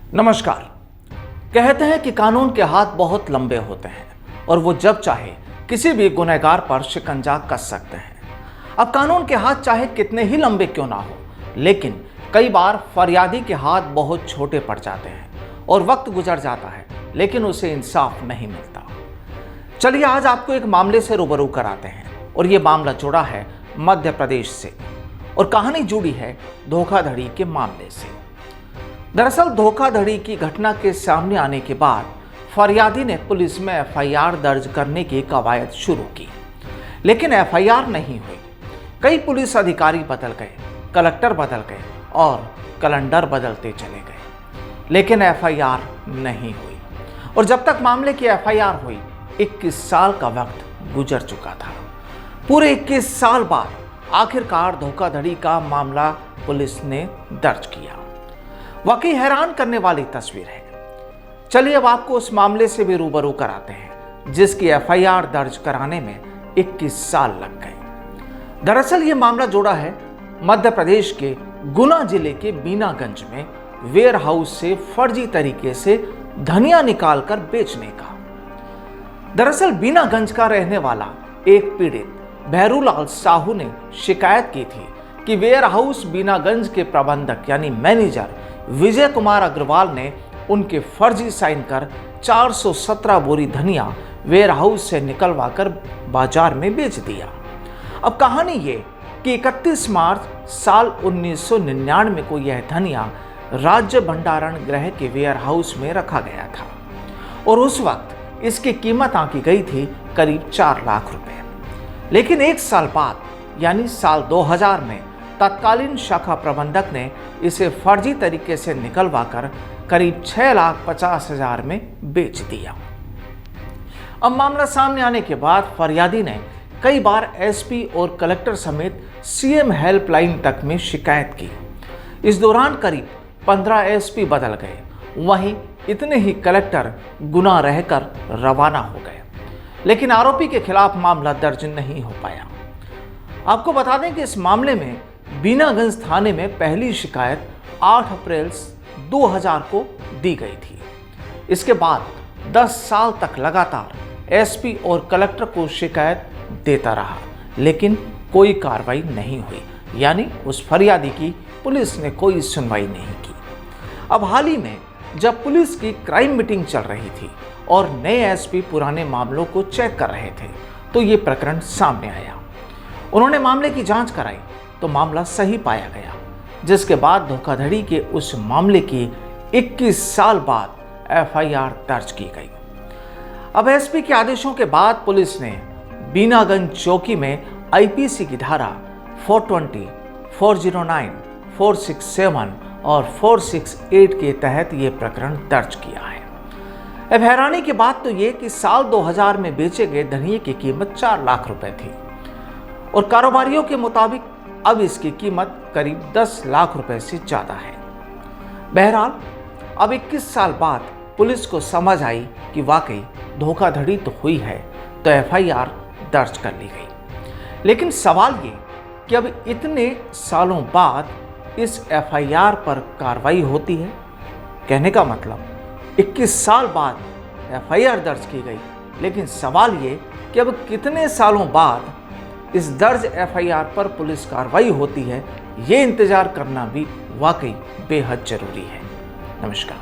नमस्कार। कहते हैं कि कानून के हाथ बहुत लंबे होते हैं और वो जब चाहे किसी भी गुनहगार पर शिकंजा कस सकते हैं। अब कानून के हाथ चाहे कितने ही लंबे क्यों ना हो, लेकिन कई बार फरियादी के हाथ बहुत छोटे पड़ जाते हैं और वक्त गुजर जाता है लेकिन उसे इंसाफ नहीं मिलता। चलिए आज आपको एक मामले से रूबरू कराते हैं और ये मामला जुड़ा है मध्य प्रदेश से और कहानी जुड़ी है धोखाधड़ी के मामले से। दरअसल धोखाधड़ी की घटना के सामने आने के बाद फरियादी ने पुलिस में एफआईआर दर्ज करने की कवायद शुरू की, लेकिन एफआईआर नहीं हुई। कई पुलिस अधिकारी बदल गए, कलेक्टर बदल गए और कैलेंडर बदलते चले गए, लेकिन एफआईआर नहीं हुई। और जब तक मामले की एफआईआर हुई 21 साल का वक्त गुजर चुका था। पूरे 21 साल बाद आखिरकार धोखाधड़ी का मामला पुलिस ने दर्ज किया। वाकई हैरान करने वाली तस्वीर है। चलिए अब आपको उस मामले से भी रूबरू कराते हैं जिसकी एफआईआर दर्ज कराने में 21 साल लग गए। दरअसल ये मामला जुड़ा है मध्य प्रदेश के गुना जिले के बीनागंज में वेयर हाउस से फर्जी तरीके से धनिया निकालकर बेचने का। दरअसल बीनागंज का रहने वाला एक पीड़ित भैरूलाल साहू ने शिकायत की थी कि वेयर हाउस बीनागंज के प्रबंधक यानी मैनेजर विजय कुमार अग्रवाल ने उनके फर्जी साइन कर 417 बोरी धनिया वेयर हाउस से निकलवाकर बाजार में बेच दिया। अब कहानी ये कि 31 मार्च साल 1999 को यह धनिया राज्य भंडारण गृह के वेयर हाउस में रखा गया था और उस वक्त इसकी कीमत आंकी गई थी करीब 4 लाख रुपए। लेकिन एक साल बाद यानी साल 2000 में तत्कालीन शाखा प्रबंधक ने इसे फर्जी तरीके से निकलवाकर करीब 6,50,000 में बेच दिया। अब मामला सामने आने के बाद फरियादी ने कई बार एसपी और कलेक्टर समेत सीएम हेल्पलाइन तक में शिकायत की। इस दौरान करीब 15 एसपी बदल गए, वहीं इतने ही कलेक्टर गुना रहकर रवाना हो गए, लेकिन आरोपी के खिलाफ मामला दर्ज नहीं हो पाया। आपको बता दें कि इस मामले में बीनागंज थाने में पहली शिकायत 8 अप्रैल 2000 को दी गई थी। इसके बाद 10 साल तक लगातार एसपी और कलेक्टर को शिकायत देता रहा, लेकिन कोई कार्रवाई नहीं हुई, यानी उस फरियादी की पुलिस ने कोई सुनवाई नहीं की। अब हाल ही में जब पुलिस की क्राइम मीटिंग चल रही थी और नए एसपी पुराने मामलों को चेक कर रहे थे तो ये प्रकरण सामने आया। उन्होंने मामले की जांच कराई तो मामला सही पाया गया, जिसके बाद धोखाधड़ी के उस मामले की 21 साल बाद एफआईआर दर्ज की गई। अब एसपी के आदेशों के बाद पुलिस ने बीनागंज चौकी में आईपीसी की धारा 420, 409, 467 और 468 के तहत ये प्रकरण दर्ज किया है। अब हैरानी की बात तो ये कि साल 2000 में बेचे गए धनिये की कीमत 4 लाख रुपए थी और कारोबारियों के मुताबिक अब इसकी कीमत करीब 10 लाख रुपए से ज्यादा है। बहरहाल अब 21 साल बाद पुलिस को समझ आई कि वाकई धोखाधड़ी तो हुई है, तो एफआईआर दर्ज कर ली गई। लेकिन सवाल ये कि अब इतने सालों बाद इस एफआईआर पर कार्रवाई होती है। कहने का मतलब 21 साल बाद एफआईआर दर्ज की गई, लेकिन सवाल ये कि अब कितने सालों बाद इस दर्ज एफआईआर पर पुलिस कार्रवाई होती है, ये इंतजार करना भी वाकई बेहद जरूरी है। नमस्कार।